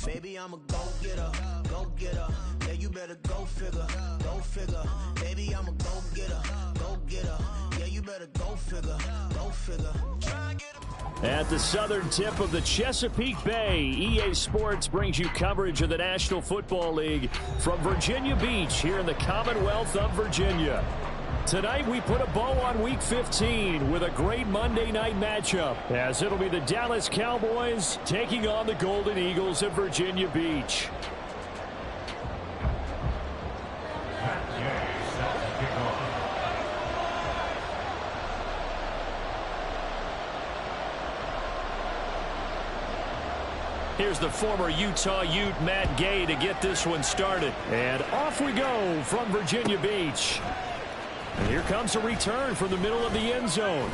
Baby, I'm a go-getter, go-getter. Yeah, you better go figure, go figure. Baby, I'm a go-getter, go-getter. Yeah, you better go figure, go figure. At the southern tip of the Chesapeake Bay, EA Sports brings you coverage of the National Football League from Virginia Beach here in the Commonwealth of Virginia. Tonight we put a bow on Week 15 with a great Monday night matchup, as it'll be the Dallas Cowboys taking on the Golden Eagles of Virginia Beach. Here's the former Utah Ute Matt Gay to get this one started. And off we go from Virginia Beach. And here comes a return from the middle of the end zone.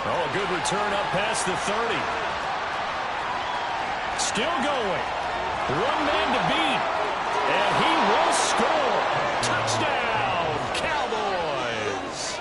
Oh, a good return up past the 30. Still going. One man to beat. And he will score. Touchdown, Cowboys.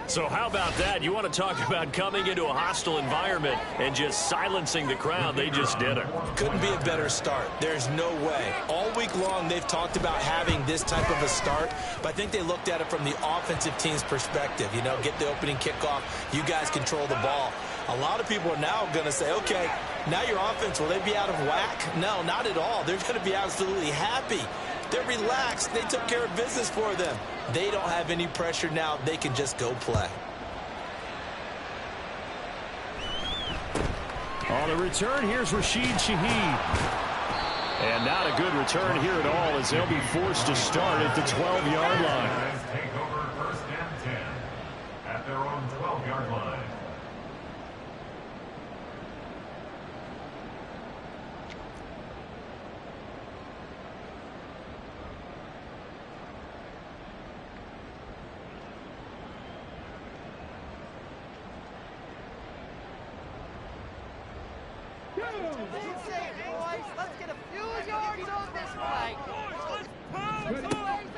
So how about that? You want to talk about coming into a hostile environment and just silencing the crowd. They just did it. Couldn't be a better start. There's no way. All week long they've talked about having this type of a start, but I think they looked at it from the offensive team's perspective. You know, get the opening kickoff. You guys control the ball. A lot of people are now going to say, okay, now your offense, will they be out of whack? No, not at all. They're going to be absolutely happy. They're relaxed. They took care of business for them. They don't have any pressure now. They can just go play. On the return, here's Rashid Shaheed. And not a good return here at all, as they'll be forced to start at the 12-yard line. Take over first and 10 at their own 12-yard line.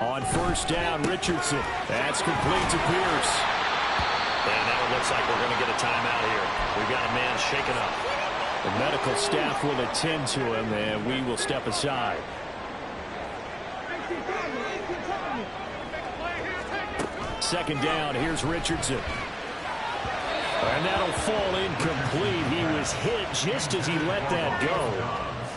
On first down, Richardson. That's complete to Pierce. And now it looks like we're going to get a timeout here. We've got a man shaken up. The medical staff will attend to him, and we will step aside. Second down, here's Richardson. And that'll fall incomplete. He was hit just as he let that go.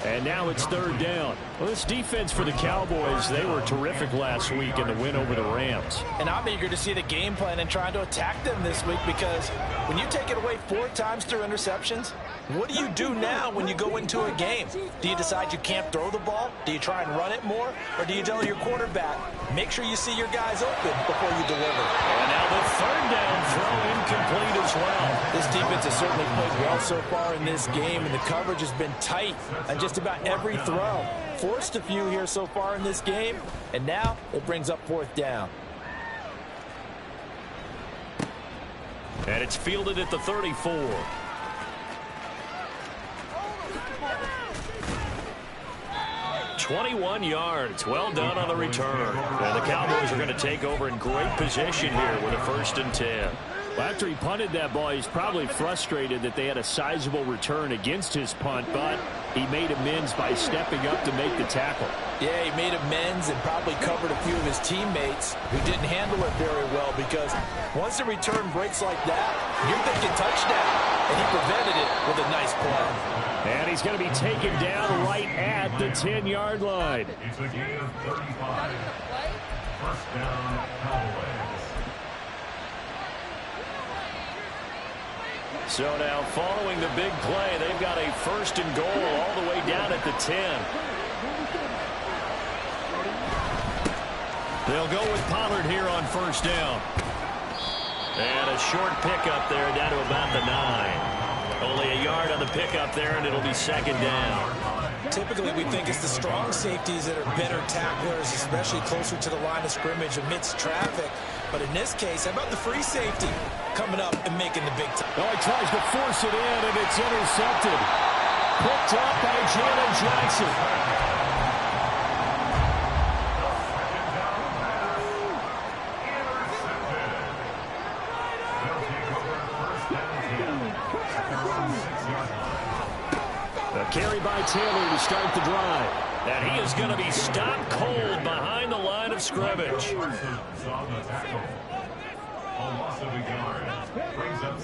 And now it's third down. Well, this defense for the Cowboys, they were terrific last week in the win over the Rams. And I'm eager to see the game plan and trying to attack them this week, because when you take it away 4 times through interceptions, what do you do now when you go into a game? Do you decide you can't throw the ball? Do you try and run it more? Or do you tell your quarterback, make sure you see your guys open before you deliver? And now the third down throw incomplete as well. This defense has certainly played well so far in this game, and the coverage has been tight on just about every throw. Forced a few here so far in this game, and now it brings up fourth down. And it's fielded at the 34. "21 yards. Well done on the return. And the Cowboys are going to take over in great position here with a 1st and 10. Well, after he punted that ball, he's probably frustrated that they had a sizable return against his punt, but he made amends by stepping up to make the tackle. Yeah, he made amends and probably covered a few of his teammates who didn't handle it very well, because once the return breaks like that, you're thinking touchdown, and he prevented it with a nice play. And he's going to be taken down right at the 10-yard line. It's a gain of 35. First down, Cowboys. So now, following the big play, they've got a 1st and goal all the way down at the 10. They'll go with Pollard here on 1st down. And a short pickup there down to about the 9. Only a yard on the pickup there, and it'll be 2nd down. Typically, we think it's the strong safeties that are better tacklers, especially closer to the line of scrimmage amidst traffic. But in this case, how about the free safety coming up and making the big time? Oh, he tries to force it in, and it's intercepted. Picked up by Jalen Jackson. Carry by Taylor to start the drive. And he is going to be stopped cold behind the line of scrimmage.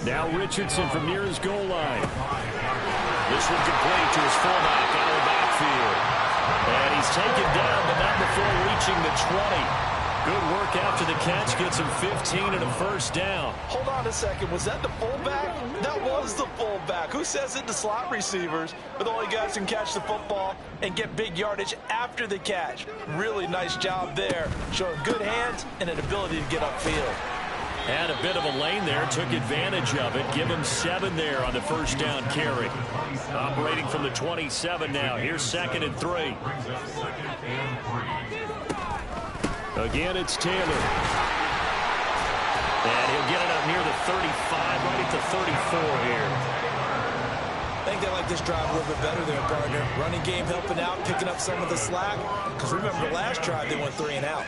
Now Richardson from near his goal line. This one complete to his fullback out of the backfield. And he's taken down, but not before reaching the 20. Good work after the catch. Gets him 15 and a first down. Hold on a second. Was that the fullback? That was the fullback. Who says it to slot receivers? But the only guys who can catch the football and get big yardage after the catch. Really nice job there. Showing good hands and an ability to get upfield. Had a bit of a lane there. Took advantage of it. Give him 7 there on the first down carry. Operating from the 27 now. Here's 2nd and 3. Again, it's Taylor. And he'll get it up near the 35, right at the 34 here. I think they like this drive a little bit better there, partner. Running game helping out, picking up some of the slack. Because remember, the last drive, they went 3 and out.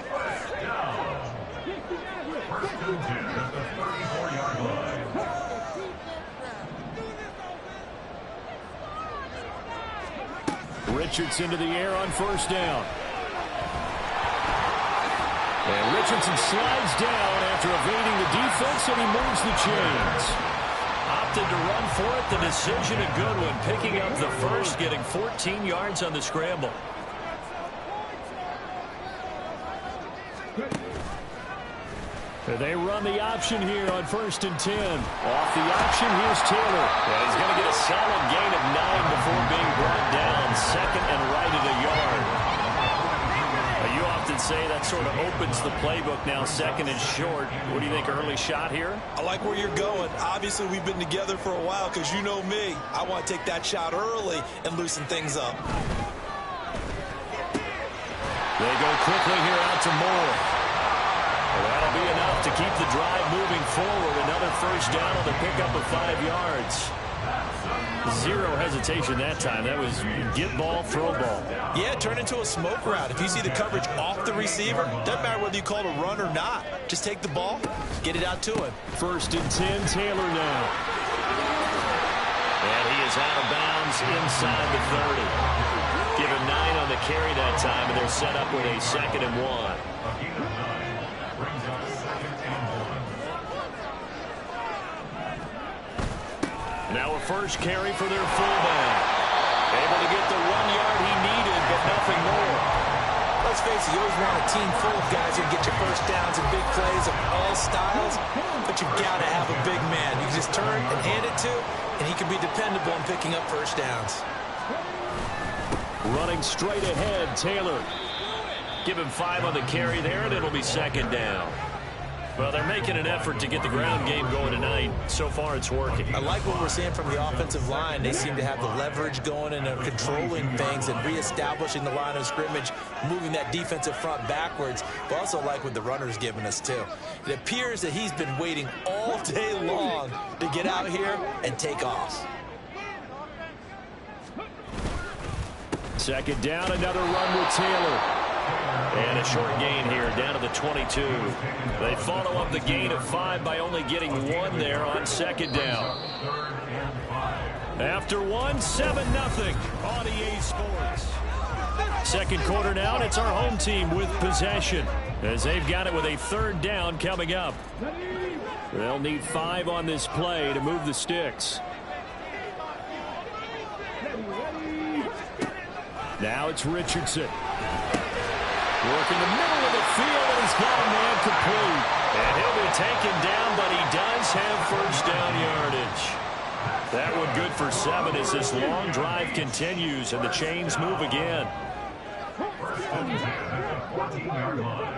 Richardson to the air on first down. And Richardson slides down after evading the defense, and he moves the chains. Opted to run for it. The decision a good one. Picking up the first, getting 14 yards on the scramble. They run the option here on 1st and 10. Off the option, here's Taylor. And he's going to get a solid gain of 9 before being brought down. 2nd and right at a yard. You often say that sort of opens the playbook now, 2nd and short. What do you think, early shot here? I like where you're going. Obviously, we've been together for a while because you know me. I want to take that shot early and loosen things up. They go quickly here out to Moore. Well, that'll be enough to keep the drive moving forward. Another first down on the pickup of 5 yards. Zero hesitation that time. That was get ball, throw ball. Yeah, turn into a smoke route. If you see the coverage off the receiver, doesn't matter whether you call it a run or not. Just take the ball, get it out to him. 1st and 10, Taylor now. And he is out of bounds inside the 30. Give him 9 on the carry that time, and they're set up with a 2nd and 1. Now a first carry for their fullback. Able to get the 1 yard he needed, but nothing more. Let's face it, you always want a team full of guys who can get your first downs and big plays of all styles, but you've got to have a big man. You can just turn and hand it to, and he can be dependable in picking up first downs. Running straight ahead, Taylor. Give him 5 on the carry there, and it'll be 2nd down. Well, they're making an effort to get the ground game going tonight. So far, it's working. I like what we're seeing from the offensive line. They seem to have the leverage going and are controlling things and reestablishing the line of scrimmage, moving that defensive front backwards. But also like what the runner's giving us, too. It appears that he's been waiting all day long to get out here and take off. 2nd down, another run with Taylor. And a short gain here down to the 22. They follow up the gain of 5 by only getting 1 there on 2nd down. After 1, 7-0 on EA Sports. 2nd quarter now, and it's our home team with possession as they've got it with a 3rd down coming up. They'll need 5 on this play to move the sticks. Now it's Richardson. Working the middle of the field, and he's got a man complete. And he'll be taken down, but he does have first down yardage. That one good for 7 as this long drive continues, and the chains move again. 14-yard line.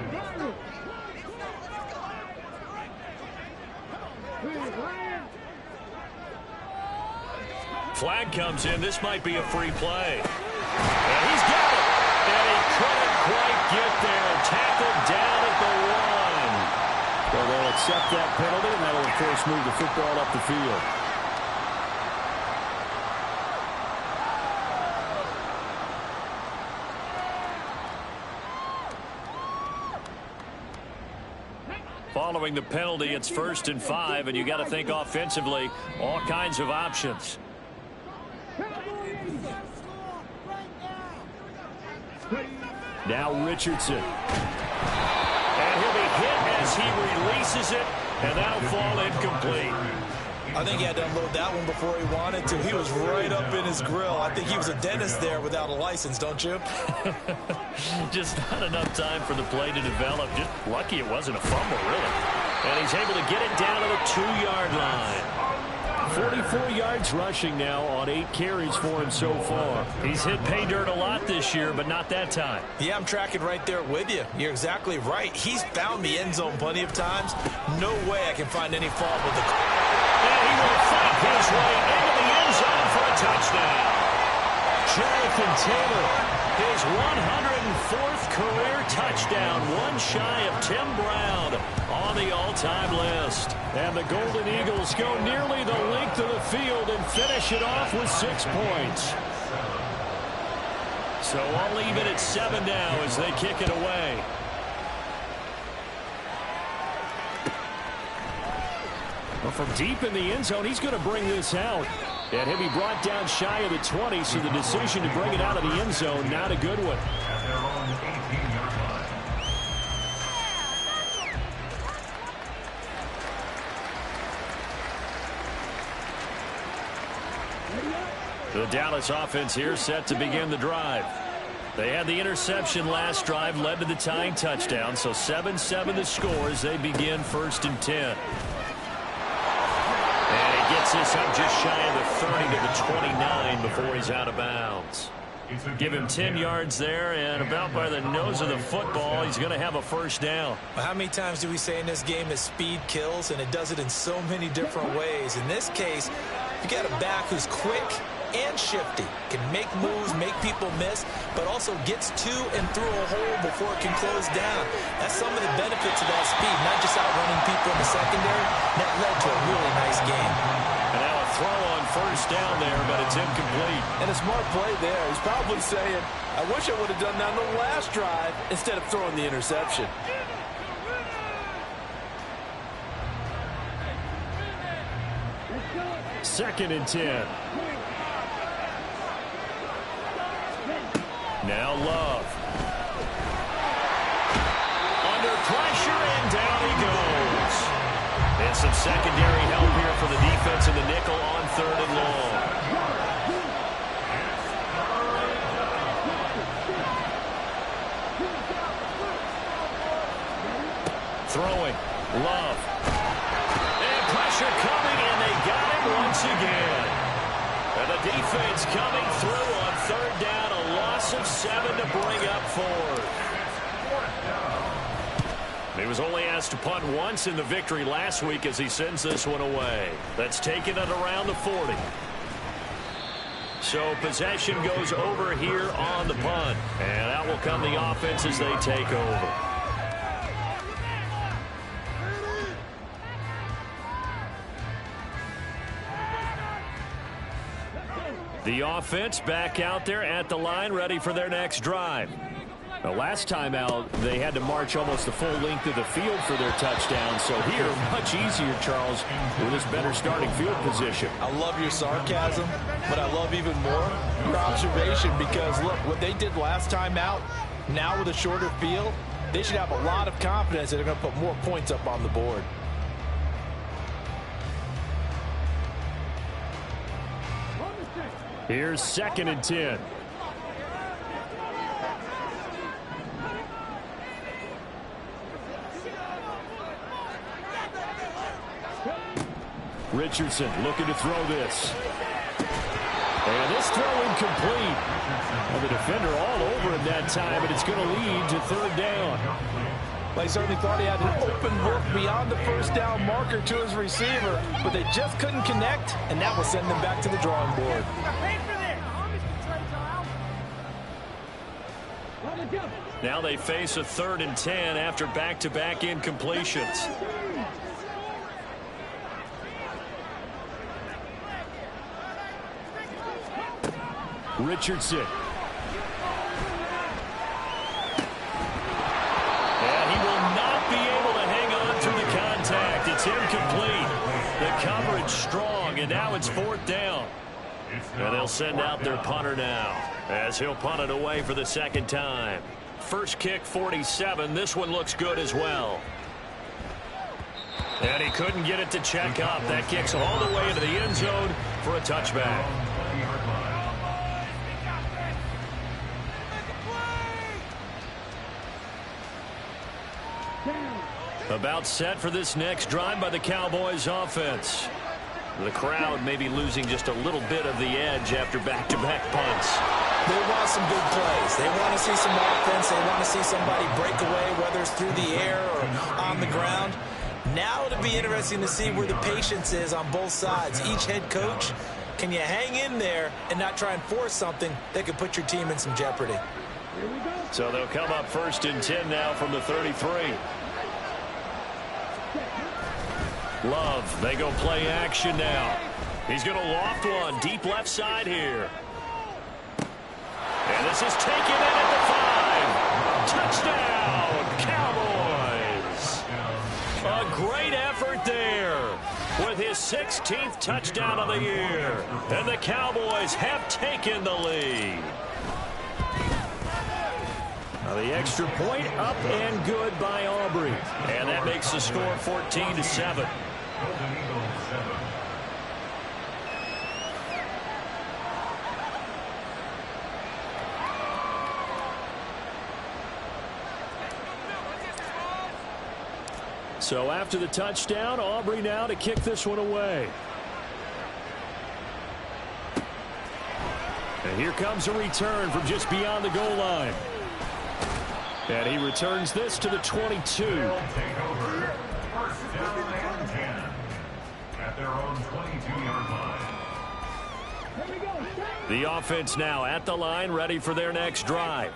Flag comes in. This might be a free play. And he's got it. And he couldn't quite get there. Tackled down at the 1. Well, they'll accept that penalty, and that'll, of course, move the football up the field. Following the penalty, it's 1st and 5, and you got to think offensively, all kinds of options. Now Richardson. And he'll be hit as he releases it, and that'll fall incomplete. I think he had to unload that one before he wanted to. He was right up in his grill. I think he was a dentist there without a license, don't you? Just not enough time for the play to develop. Just lucky it wasn't a fumble, really. And he's able to get it down to the 2-yard line. 44 yards rushing now on 8 carries for him so far. He's hit pay dirt a lot this year, but not that time. Yeah, I'm tracking right there with you. You're exactly right. He's found the end zone plenty of times. No way I can find any fault with the call. And he will fight his way into the end zone for a touchdown. Jonathan Taylor, his 104th career touchdown, one shy of Tim Brown on the all-time list. And the Golden Eagles go nearly the length of the field and finish it off with 6 points. So I'll leave it at 7 now as they kick it away. Well, from deep in the end zone, he's going to bring this out. And he'll be brought down shy of the 20, so the decision to bring it out of the end zone, not a good one. At their own 18-yard line. The Dallas offense here set to begin the drive. They had the interception last drive, led to the tying touchdown, so 7-7 the score as they begin 1st and 10. And he gets this up just shy of the 30 to the 29 before he's out of bounds. Give him 10 yards there, and about by the nose of the football, he's going to have a 1st down. Well, how many times do we say in this game that speed kills, and it does it in so many different ways? In this case, you got a back who's quick and shifty, can make moves, make people miss, but also gets to and through a hole before it can close down. That's some of the benefits of that speed, not just outrunning people in the secondary. That led to a really nice game. And now a throw on 1st down there, but it's incomplete. And a smart play there. He's probably saying, I wish I would have done that on the last drive instead of throwing the interception. Second and 10. Now Love. Under pressure, and down he goes. And some secondary help here for the defense in the nickel on 3rd and long. Throwing. Love. And pressure coming, and they got him once again. And the defense coming through on 3rd down. A loss of 7 to bring up 4th. He was only asked to punt once in the victory last week as he sends this one away. That's taken it around the 40. So possession goes over here on the punt. And out will come the offense as they take over. The offense back out there at the line, ready for their next drive. Now, last time out, they had to march almost the full length of the field for their touchdown. So here, much easier, Charles, with this better starting field position. I love your sarcasm, but I love even more your observation because, look, what they did last time out, now with a shorter field, they should have a lot of confidence that they're going to put more points up on the board. Here's 2nd and 10. Richardson looking to throw this. And this throw incomplete. Well, the defender all over him that time, but it's going to lead to 3rd down. Well, he certainly thought he had an open look beyond the 1st down marker to his receiver, but they just couldn't connect, and that will send them back to the drawing board. Now they face a 3rd and 10 after back-to-back incompletions. Richardson. And he will not be able to hang on through the contact. It's incomplete. The coverage strong, and now it's 4th down. And they'll send out their punter now as he'll punt it away for the second time. First kick, 47. This one looks good as well. And he couldn't get it to check up. That kicks all the way into the end zone for a touchback. About set for this next drive by the Cowboys offense. The crowd may be losing just a little bit of the edge after back-to-back punts. They want some big plays. They want to see some offense. They want to see somebody break away, whether it's through the air or on the ground. Now it'll be interesting to see where the patience is on both sides. Each head coach, can you hang in there and not try and force something that could put your team in some jeopardy? So they'll come up 1st and 10 now from the 33. Love, they go play action now. He's going to loft one deep left side here. And this is taken in at the 5. Touchdown, Cowboys. A great effort there with his 16th touchdown of the year. And the Cowboys have taken the lead. Now the extra point up and good by Aubrey. And that makes the score 14-7. So after the touchdown, Aubrey now to kick this one away. And here comes a return from just beyond the goal line. And he returns this to the 22. Take over. First down and 10 at their own 22-yard line. The offense now at the line, ready for their next drive.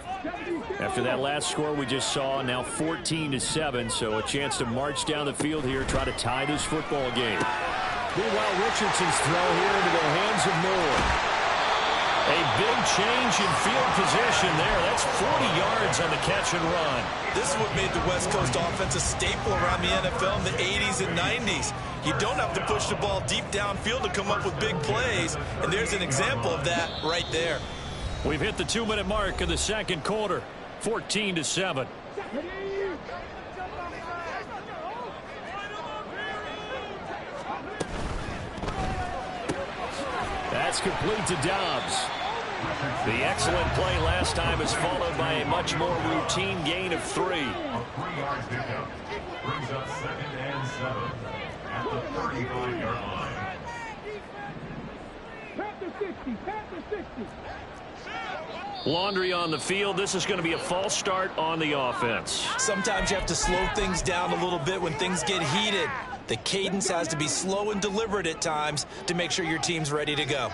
After that last score we just saw, now 14-7, so a chance to march down the field here, try to tie this football game. Meanwhile, Richardson's throw here into the hands of Moore. A big change in field position there. That's 40 yards on the catch and run. This is what made the West Coast offense a staple around the NFL in the 80s and 90s. You don't have to push the ball deep downfield to come up with big plays, and there's an example of that right there. We've hit the 2-minute mark of the second quarter, 14-7. That's complete to Dobbs. The excellent play last time is followed by a much more routine gain of 3. A 3-yard pickup brings up 2nd and 7 at the 35-yard line. Laundry on the field. This is going to be a false start on the offense. Sometimes you have to slow things down a little bit when things get heated. The cadence has to be slow and deliberate at times to make sure your team's ready to go.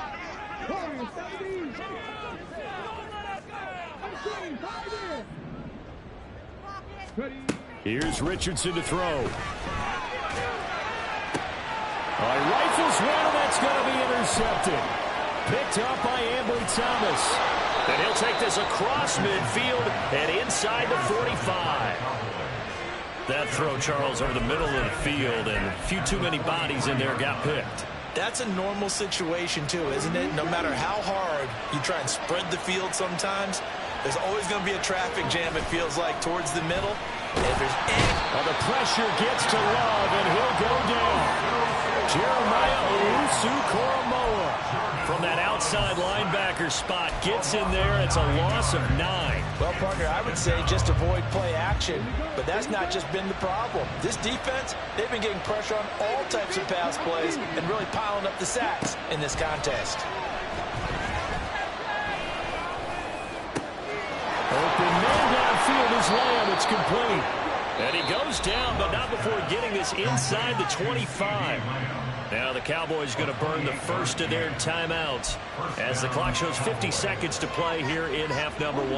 Here's Richardson to throw. Rifles one, and that's going to be intercepted. Picked up by Ambry Thomas. And he'll take this across midfield and inside the 45. That throw, Charles, over the middle of the field, and a few too many bodies in there got picked. That's a normal situation, too, isn't it? No matter how hard you try and spread the field sometimes, there's always going to be a traffic jam, it feels like, towards the middle. And if there's the pressure gets to Love, and he'll go down. Jeremiah Owusu-Koramoah from that outside linebacker spot gets in there. It's a loss of 9. Well, partner, I would say just avoid play action, but that's not just been the problem. This defense, they've been getting pressure on all types of pass plays and really piling up the sacks in this contest. Open man downfield is Lamb. It's complete. And he goes down, but not before getting this inside the 25. Now the Cowboys going to burn the first of their timeouts as the clock shows 50 seconds to play here in half number 1.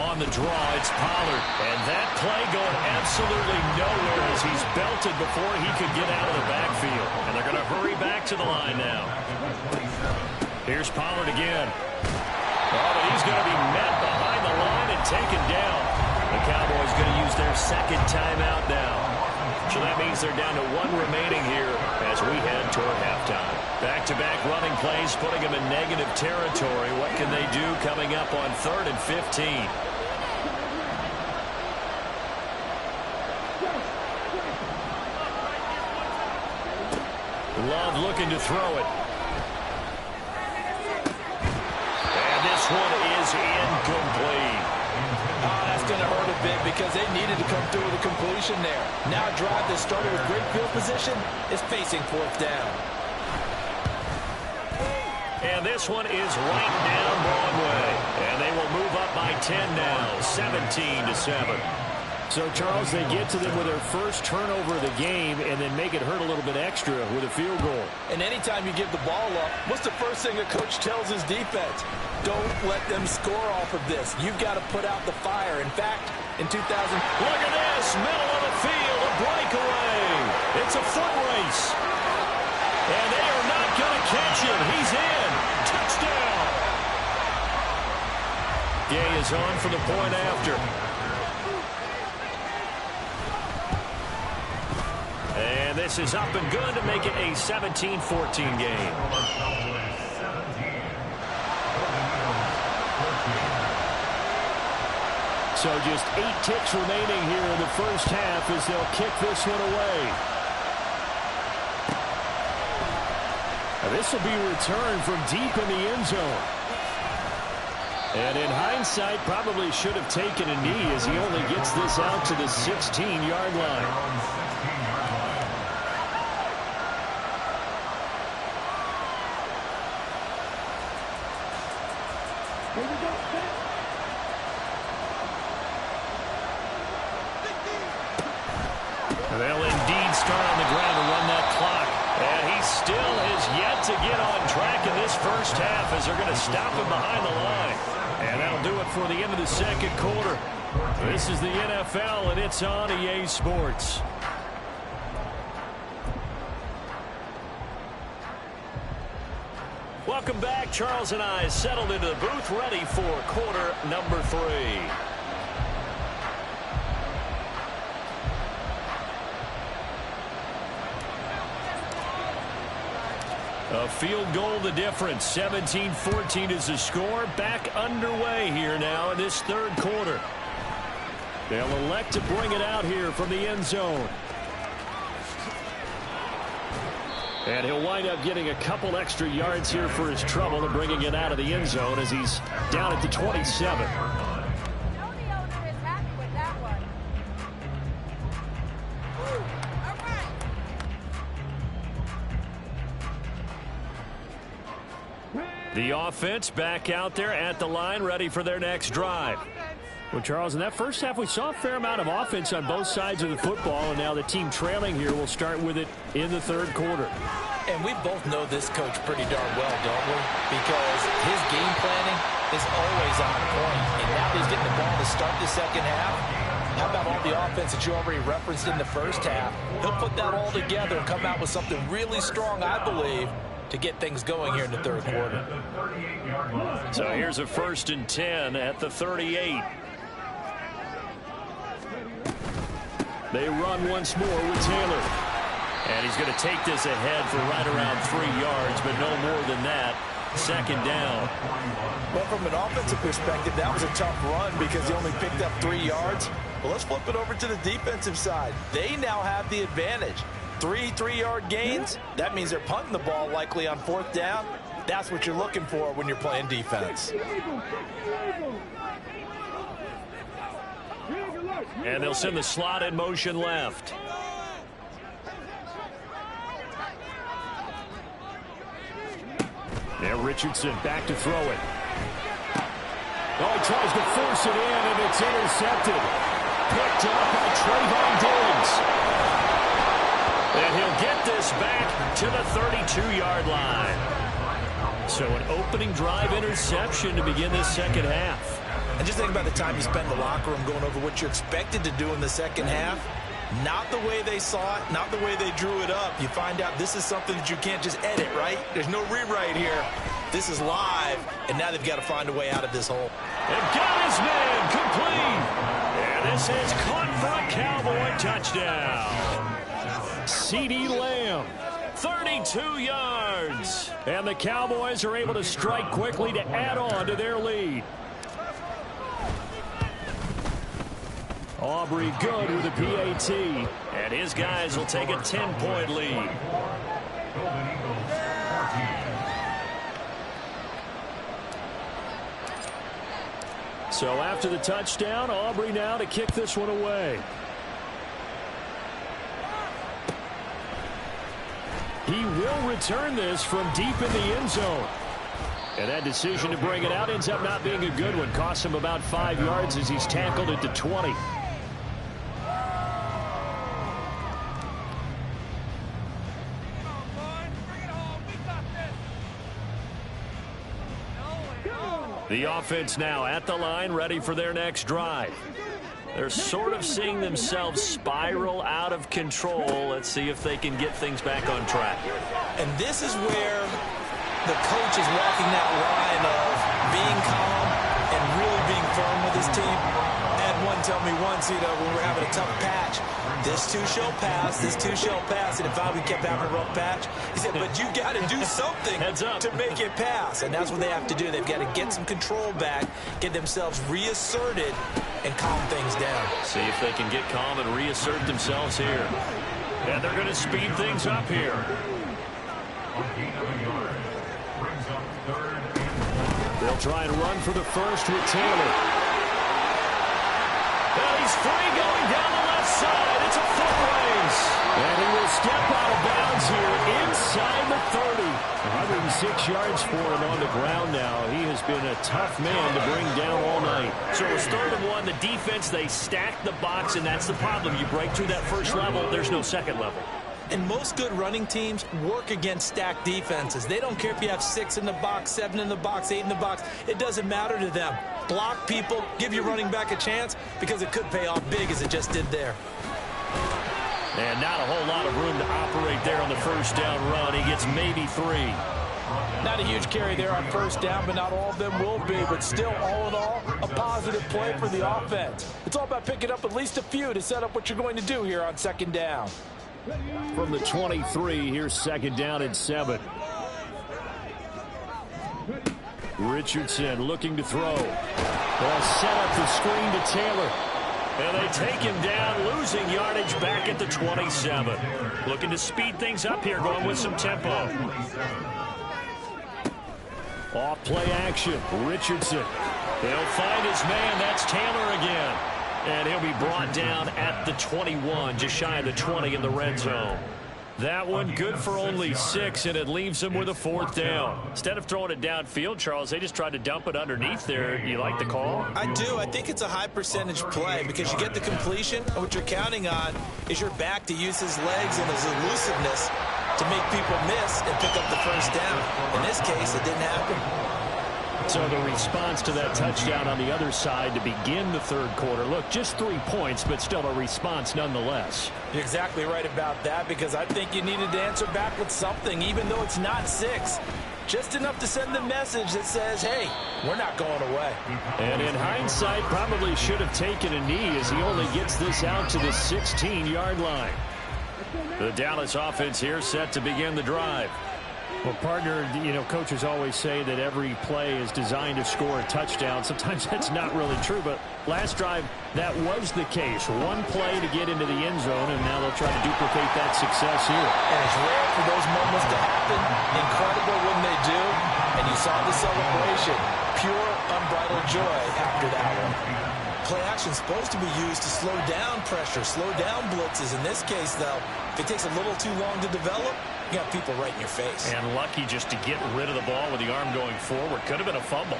On the draw, it's Pollard. And that play going absolutely nowhere as he's belted before he could get out of the backfield. And they're going to hurry back to the line now. Here's Pollard again. Oh, but he's going to be met behind the line and taken down. The Cowboys going to use their second timeout now. So that means they're down to 1 remaining here as we head toward halftime. Back-to-back running plays, putting them in negative territory. What can they do coming up on 3rd and 15? Love looking to throw it. And this one is incomplete. Oh, that's going to hurt a bit because they needed to come through with a completion there. Now a drive that started with great field position is facing 4th down. And this one is right down Broadway. And they will move up by 10 now, 17-7. So, Charles, they get to them with their first turnover of the game and then make it hurt a little bit extra with a field goal. And anytime you give the ball up, what's the first thing a coach tells his defense? Don't let them score off of this. You've got to put out the fire. In fact, in 2000... Look at this, middle of the field, a breakaway. It's a foot race. And they are not going to catch him. He's in. Touchdown. Gay is on for the point after. And this is up and good to make it a 17-14 game. So just 8 ticks remaining here in the first half as they'll kick this one away. Now this will be returned from deep in the end zone. And in hindsight, probably should have taken a knee as he only gets this out to the 16-yard line. They'll indeed start on the ground and run that clock. And he still has yet to get on track in this first half as they're going to stop him behind the line. And that'll do it for the end of the second quarter. This is the NFL, and it's on EA Sports. Welcome back. Charles and I settled into the booth, ready for quarter number 3. A field goal the difference. 17-14 is the score. Back underway here now in this third quarter. They'll elect to bring it out here from the end zone. And he'll wind up getting a couple extra yards here for his trouble and bringing it out of the end zone as he's down at the 27. The offense back out there at the line, ready for their next drive. Well, Charles, in that first half, we saw a fair amount of offense on both sides of the football, and now the team trailing here will start with it in the third quarter. And we both know this coach pretty darn well, don't we? Because his game planning is always on point, and now he's getting the ball to start the second half. How about all the offense that you already referenced in the first half? He'll put that all together and come out with something really strong, I believe, to get things going here in the third quarter. So here's a 1st and 10 at the 38. They run once more with Taylor. And he's going to take this ahead for right around 3 yards, but no more than that. Second down. Well, from an offensive perspective, that was a tough run because he only picked up 3 yards. Well, let's flip it over to the defensive side. They now have the advantage. 3 3-yard gains. That means they're punting the ball likely on 4th down. That's what you're looking for when you're playing defense. And they'll send the slot in motion left. Now Richardson back to throw it. Oh, he tries to force it in, and it's intercepted. Picked up by Trayvon Diggs. And he'll get this back to the 32-yard line. So an opening drive interception to begin this second half. And just think about the time you spend in the locker room going over what you're expected to do in the second half. Not the way they saw it, not the way they drew it up. You find out this is something that you can't just edit, right? There's no rewrite here. This is live, and now they've got to find a way out of this hole. And got his man complete. And This is caught for a Cowboy touchdown. CeeDee Lamb, 32 yards. And the Cowboys are able to strike quickly to add on to their lead. Aubrey good with a PAT. And his guys will take a 10-point lead. Golden Eagles 14. So after the touchdown, Aubrey now to kick this one away. He will return this from deep in the end zone. And that decision to bring it out ends up not being a good one. Costs him about 5 yards as he's tackled at the 20. The offense now at the line, ready for their next drive. They're sort of seeing themselves spiral out of control. Let's see if they can get things back on track. And this is where the coach is walking that line of being calm and really being firm with his team. I had one tell me once, when we were having a tough patch, this too shall pass, this too shall pass. And if we kept having a rough patch, he said, but you got to do something to make it pass. And that's what they have to do. They've got to get some control back, get themselves reasserted, and calm things down. See if they can get calm and reassert themselves here. And they're going to speed things up here. On gain of a yard. Brings up 3rd and 1. They'll try and run for the first with Taylor. And he's free going down the left side. It's a foot race. And he will step out of bounds here inside the 30. 106 yards for him on the ground now. He has been a tough man to bring down all night. So it's 3rd and 1. The defense, they stack the box, and that's the problem. You break through that first level, there's no second level. And most good running teams work against stacked defenses. They don't care if you have 6 in the box, 7 in the box, 8 in the box. It doesn't matter to them. Block people, give your running back a chance, because it could pay off big as it just did there. And not a whole lot of room to operate there on the first down run. He gets maybe 3. Not a huge carry there on first down, but not all of them will be. But still, all in all, a positive play for the offense. It's all about picking up at least a few to set up what you're going to do here on 2nd down. From the 23, here's 2nd down and 7. Richardson looking to throw. They'll set up the screen to Taylor. And they take him down, losing yardage back at the 27. Looking to speed things up here, going with some tempo. Off play action, Richardson. They'll find his man, that's Taylor again. And he'll be brought down at the 21, just shy of the 20 in the red zone. That one good for only 6, and it leaves them with a 4th down. Instead of throwing it downfield, Charles, they just tried to dump it underneath there. You like the call? I do. I think it's a high percentage play because you get the completion, and what you're counting on is your back to use his legs and his elusiveness to make people miss and pick up the first down. In this case, it didn't happen. So the response to that touchdown on the other side to begin the 3rd quarter. Look, just 3 points, but still a response nonetheless. You're exactly right about that, because I think you needed to answer back with something, even though it's not 6. Just enough to send the message that says, hey, we're not going away. And in hindsight, probably should have taken a knee as he only gets this out to the 16-yard line. The Dallas offense here set to begin the drive. Well, partner, coaches always say that every play is designed to score a touchdown. Sometimes that's not really true, but last drive, that was the case. One play to get into the end zone, and now they'll try to duplicate that success here. And it's rare for those moments to happen. Incredible when they do. And you saw the celebration. Pure, unbridled joy after that one. Play action is supposed to be used to slow down pressure, slow down blitzes. In this case, though, if it takes a little too long to develop, you got people right in your face. And lucky just to get rid of the ball with the arm going forward. Could have been a fumble.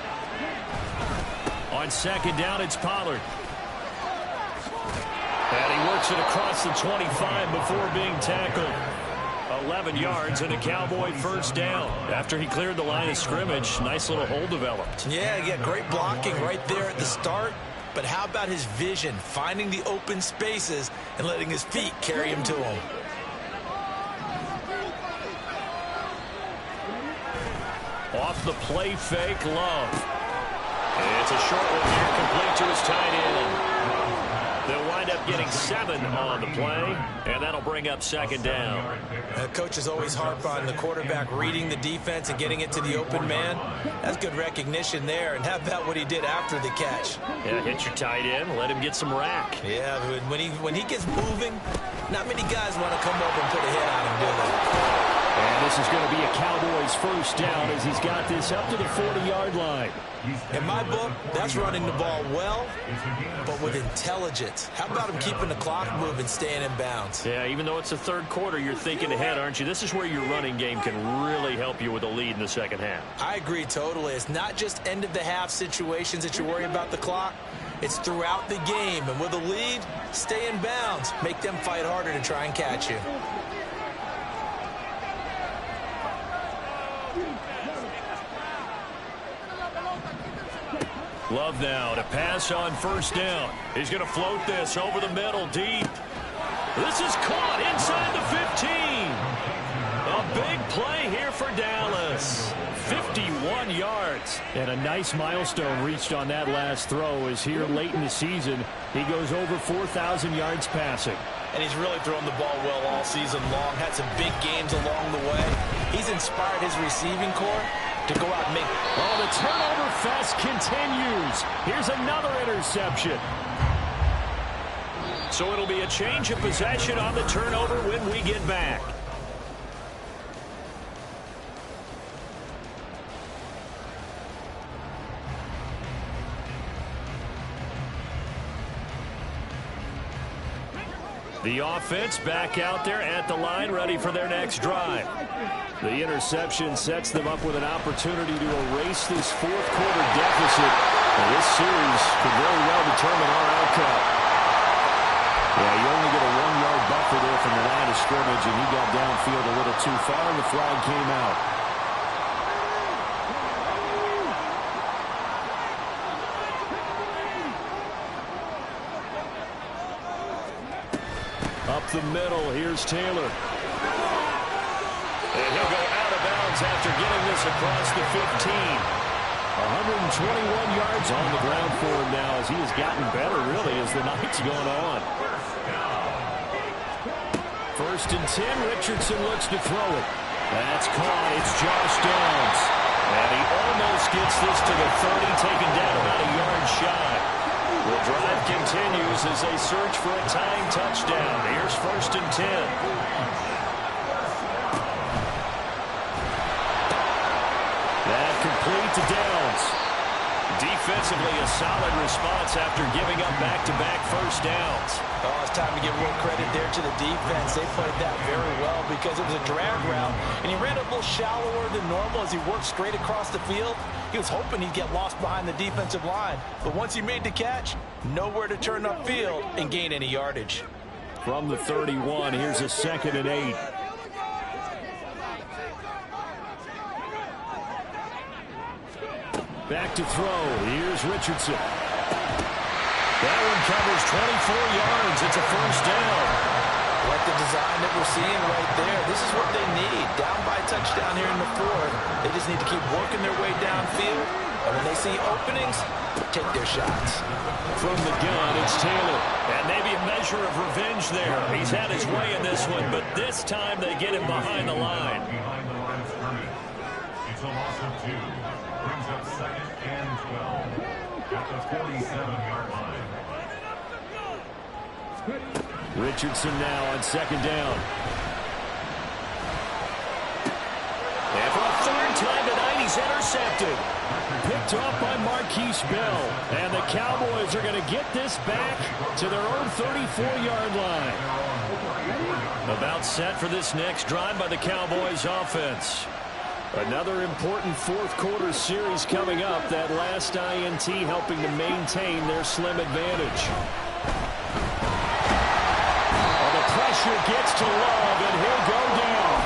On 2nd down, it's Pollard. And he works it across the 25 before being tackled. 11 yards and a Cowboy first down. After he cleared the line of scrimmage, nice little hole developed. Yeah, great blocking right there at the start. But how about his vision, finding the open spaces and letting his feet carry him to him? Off the play fake, Love. And it's a short one here, complete to his tight end. getting 7 on the play, and that'll bring up second down. Coaches always harp on the quarterback reading the defense and getting it to the open man. That's good recognition there. And how about what he did after the catch? Yeah, hit your tight end, let him get some rack. Yeah, when he gets moving, not many guys want to come over and put a hit on him, do they? And this is going to be a Cowboys first down as he's got this up to the 40-yard line. In my book, that's running the ball well, but with intelligence. How about him keeping the clock moving, staying in bounds? Yeah, even though it's the third quarter, you're thinking ahead, aren't you? This is where your running game can really help you with a lead in the second half. I agree totally. It's not just end-of-the-half situations that you worry about the clock. It's throughout the game. And with a lead, stay in bounds. Make them fight harder to try and catch you. Love now to pass on first down. He's going to float this over the middle deep. This is caught inside the 15. A big play here for Dallas. 51 yards. And a nice milestone reached on that last throw as here late in the season, he goes over 4,000 yards passing. And he's really thrown the ball well all season long. Had some big games along the way. He's inspired his receiving corps to go out and make. Oh, the turnover fest continues. Here's another interception. So it'll be a change of possession on the turnover when we get back. The offense back out there at the line, ready for their next drive. The interception sets them up with an opportunity to erase this fourth quarter deficit. And this series could very well determine our outcome. Yeah, you only get a 1-yard buffer there from the line of scrimmage, and he got downfield a little too far, and the flag came out. Up the middle, here's Taylor. And he'll go out of bounds after getting this across the 15. 121 yards on the ground for him now as he has gotten better, really, as the night's gone on. First and 10, Richardson looks to throw it. That's caught. It's Josh Downs. And he almost gets this to the 30, taken down about a yard shy. The drive continues as they search for a tying touchdown. Here's first and 10. That complete to Downs. Defensively, a solid response after giving up back-to-back first downs. Oh, it's time to give real credit there to the defense. They played that very well because it was a drag route, and he ran a little shallower than normal as he worked straight across the field. He was hoping he'd get lost behind the defensive line, but once he made the catch, nowhere to turn upfield and gain any yardage. From the 31, here's a 2nd and 8. Back to throw. Here's Richardson. That one covers 24 yards. It's a first down. Like the design that we're seeing right there. This is what they need. Down by a touchdown here in the fourth. They just need to keep working their way downfield. And when they see openings, take their shots. From the gun, it's Taylor. And maybe a measure of revenge there. He's had his way in this one, but this time they get him behind the line. Behind the line of scrimmage. It's a loss of 2. Brings up 2nd and 12 at the 47-yard line. Richardson now on 2nd down. And for a third time tonight, he's intercepted. Picked off by Marquise Bell. And the Cowboys are going to get this back to their own 34-yard line. About set for this next drive by the Cowboys offense. Another important fourth quarter series coming up. That last INT helping to maintain their slim advantage. Oh, the pressure gets to Love, and he'll go down.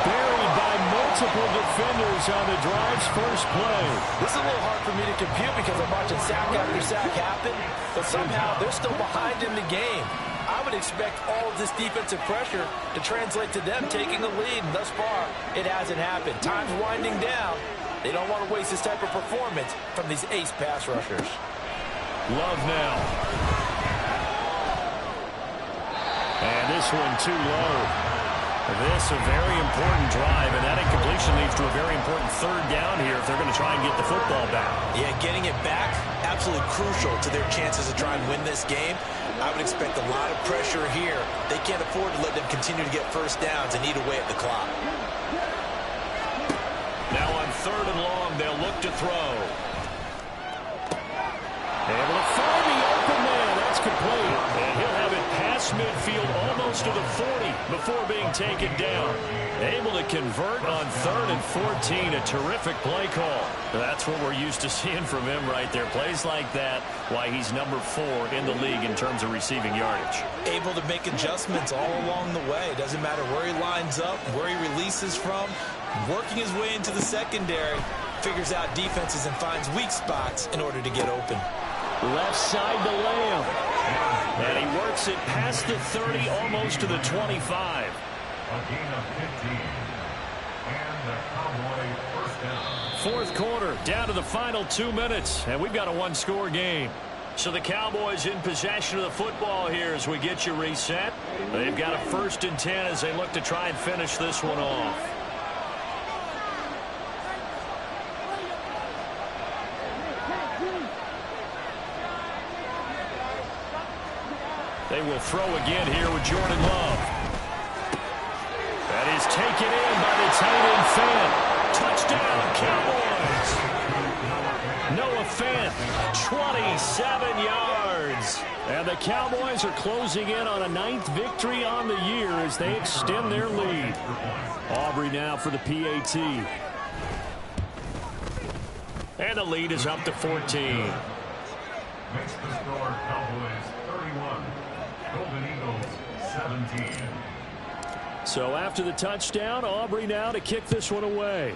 Buried by multiple defenders on the drive's first play. This is a little hard for me to compute because I'm watching sack after sack happen, but somehow they're still behind in the game. I would expect all of this defensive pressure to translate to them taking the lead, and thus far, it hasn't happened. Time's winding down. They don't want to waste this type of performance from these ace pass rushers. Love now. this one too low. This a very important drive, and that incompletion leads to a very important third down here if they're going to try and get the football back. Yeah, getting it back, absolutely crucial to their chances to try and win this game. I would expect a lot of pressure here. They can't afford to let them continue to get first downs and eat away at the clock. Now on third and long, they'll look to throw. Able to find the open man. That's complete. And he'll have it past midfield almost to the 40 before being taken down. Able to convert on 3rd and 14. A terrific play call. That's what we're used to seeing from him right there. Plays like that, why he's number 4 in the league in terms of receiving yardage. Able to make adjustments all along the way. Doesn't matter where he lines up, where he releases from. Working his way into the secondary. Figures out defenses and finds weak spots in order to get open. Left side to Lamb. And he works it past the 30, almost to the 25. A gain of 15. And the Cowboy first down. Fourth quarter, down to the final 2 minutes, and we've got a one-score game. So the Cowboys in possession of the football here as we get you reset. They've got a 1st and 10 as they look to try and finish this one off. They will throw again here with Jordan Love. That is taken in by the tight end Fant. Touchdown, Cowboys. Noah Fant, 27 yards. And the Cowboys are closing in on a 9th victory on the year as they extend their lead. Aubrey now for the PAT. And the lead is up to 14. Makes the score Cowboys 31. Golden Eagles 17. So after the touchdown, Aubrey now to kick this one away.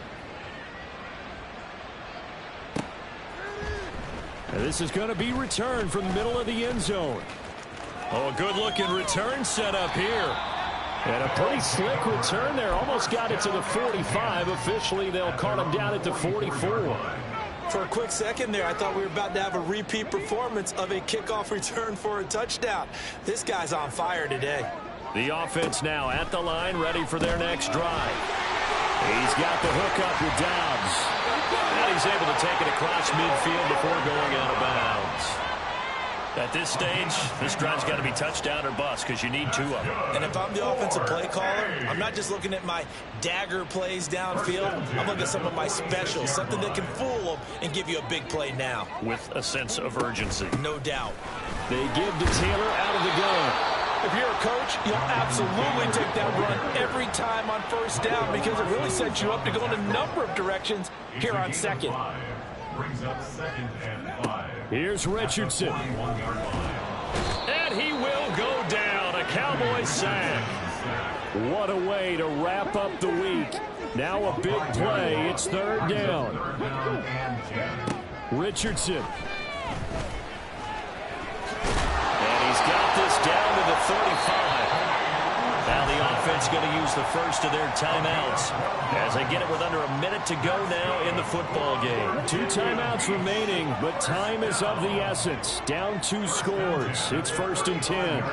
And this is going to be returned from the middle of the end zone. Oh, a good-looking return set up here. And a pretty slick return there. Almost got it to the 45. Officially, they'll call him down at the 44. For a quick second there, I thought we were about to have a repeat performance of a kickoff return for a touchdown. This guy's on fire today. The offense now at the line, ready for their next drive. He's got the hook up with Dobbs. And he's able to take it across midfield before going out of bounds. At this stage, this drive's got to be touchdown or bust because you need 2 of them. And if I'm the offensive play caller, I'm not just looking at my dagger plays downfield. I'm looking at some of my specials, something that can fool them and give you a big play now. With a sense of urgency. No doubt. They give to Taylor out of the gun. If you're a coach, you'll absolutely take that run every time on 1st down because it really sets you up to go in a number of directions here on 2nd. Brings up 2nd and 5. Here's Richardson. 21-yard line. And he will go down. A Cowboy sack. What a way to wrap up the week. Now a big play. It's 3rd down. 3rd down and 10. Richardson. And he's got this down to the 35. Now the offense going to use the first of their timeouts as they get it with under a minute to go now in the football game. 2 timeouts remaining, but time is of the essence. Down 2 scores. It's 1st and 10.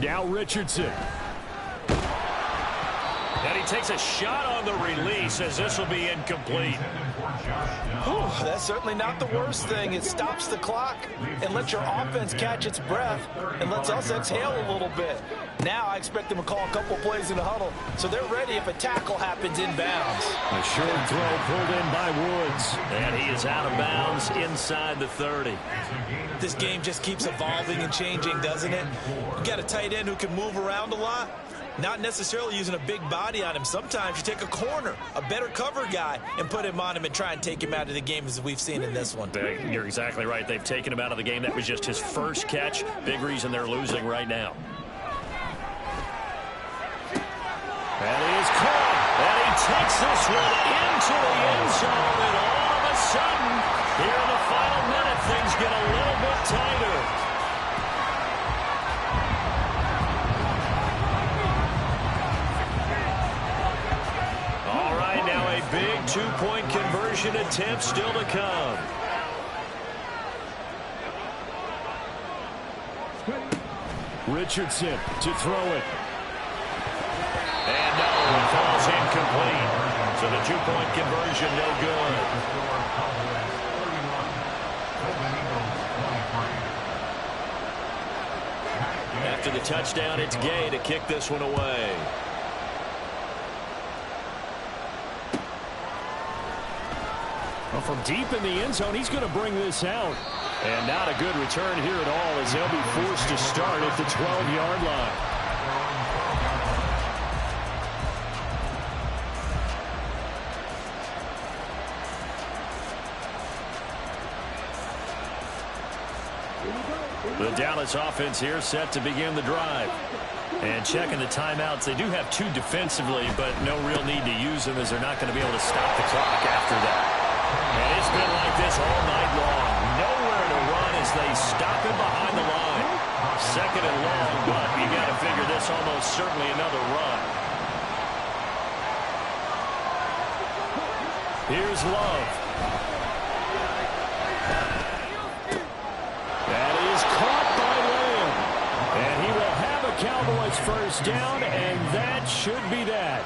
Now Richardson. And he takes a shot on the release as this will be incomplete. Whew, that's certainly not the worst thing. It stops the clock and lets your offense catch its breath and lets us exhale a little bit. Now I expect them to call a couple plays in the huddle so they're ready if a tackle happens inbounds. A short throw pulled in by Woods. And he is out of bounds inside the 30. This game just keeps evolving and changing, doesn't it? You got a tight end who can move around a lot. Not necessarily using a big body on him. Sometimes you take a corner, a better cover guy, and put him on him and try and take him out of the game as we've seen in this one. You're exactly right. They've taken him out of the game. That was just his first catch. Big reason they're losing right now. And he is caught. And he takes this one into the end zone. And all of a sudden, here in the final minute, things get a little bit tighter. Big 2-point conversion attempt still to come. Richardson to throw it. And no, it falls incomplete. So the two-point conversion, no good. After the touchdown, it's Gay to kick this one away. Well, from deep in the end zone, he's going to bring this out. And not a good return here at all, as they'll be forced to start at the 12-yard line. The Dallas offense here set to begin the drive. And checking the timeouts, they do have two defensively, but no real need to use them as they're not going to be able to stop the clock after that. And it's been like this all night long. Nowhere to run as they stop him behind the line. Second and long, but you got to figure this almost certainly another run. Here's Love. That is caught by Lamb. And he will have a Cowboys first down, and that should be that.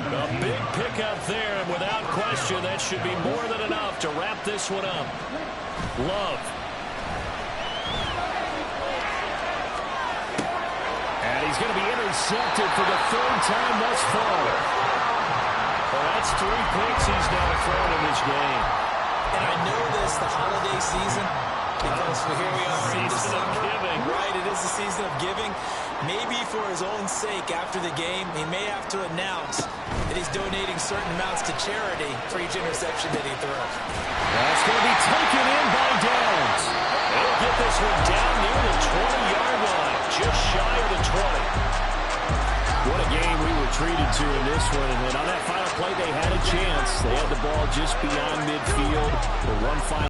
A big pickup there, and without question, that should be more than enough to wrap this one up. Love. And he's going to be intercepted for the third time thus far. Well, that's 3 picks he's now thrown in this game. And I know this, the holiday season, because here we are in December. Giving. Right, it is the season of giving. Maybe for his own sake after the game, he may have to announce that he's donating certain amounts to charity for each interception that he throws. That's going to be taken in by Downs. They'll get this one down near the 20-yard line, just shy of the 20. What a game we were treated to in this one. And then on that final play, they had a chance. They had the ball just beyond midfield for one final.